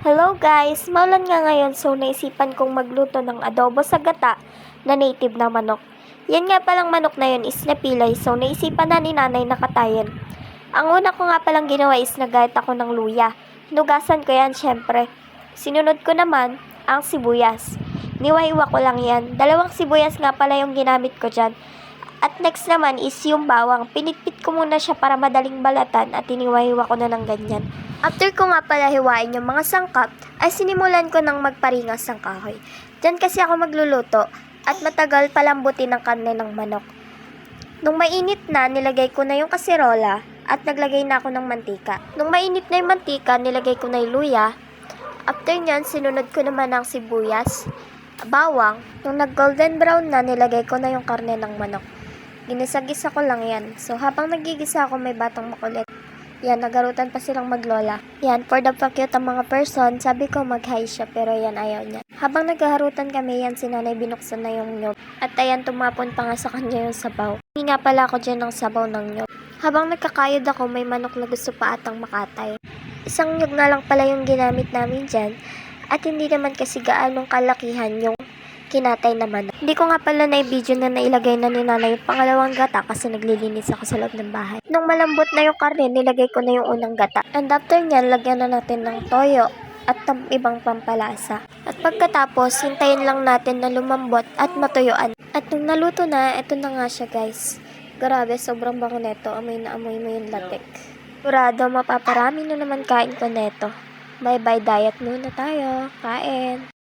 Hello guys! Maulan nga ngayon so naisipan kong magluto ng adobo sa gata na native na manok. Yan nga palang manok na yun is napilay so naisipan na ni nanay na katayin. Ang una ko nga palang ginawa is nagayat ako ng luya. Hinugasan ko yan syempre. Sinunod ko naman ang sibuyas. Niwahiwa ko lang yan. 2 sibuyas nga pala yung ginamit ko dyan. At next naman is yung bawang. Pinitpit ko muna siya para madaling balatan at iniwahiwa ko na ng ganyan. After ko nga pala hiwain yung mga sangkap, ay sinimulan ko ng magparingas ng kahoy. Diyan kasi ako magluluto at matagal palambutin ang karne ng manok. Nung mainit na, nilagay ko na yung kaserola at naglagay na ako ng mantika. Nung mainit na yung mantika, nilagay ko na yung luya. After nyan, sinunod ko naman ang sibuyas, bawang. Nung nag-golden brown na, nilagay ko na yung karne ng manok. Ginisa-gisa ko lang yan. So, habang nagigisa ako, may batang makulit. Yan, nagarutan pa silang maglola. Yan, for the pa-cute ang mga person, sabi ko mag-hi siya, pero yan, ayaw niya. Habang naghaharutan kami, yan, si nanay binuksan na yung nyog. At ayan, tumapon pa nga sa kanya yung sabaw. Hindi nga pala ako dyan ng sabaw ng nyog. Habang nagkakayod ako, may manok na gusto pa atang makatay. Isang nyog na lang pala yung ginamit namin dyan. At hindi naman kasi gaanong kalakihan yung kinatay naman. Hindi ko nga pala na video na nailagay na ni nanay yung pangalawang gata kasi naglilinis ako sa loob ng bahay. Nung malambot na yung karne, nilagay ko na yung unang gata. And after nyan, lagyan na natin ng toyo at ibang pampalasa. At pagkatapos, hintayin lang natin na lumambot at matuyuan. At nung naluto na, ito na nga siya guys. Grabe, sobrang bango neto. Amoy na amoy mo yung latik. Sigurado, mapaparami na naman kain ko neto. Bye-bye diet muna tayo. Kain!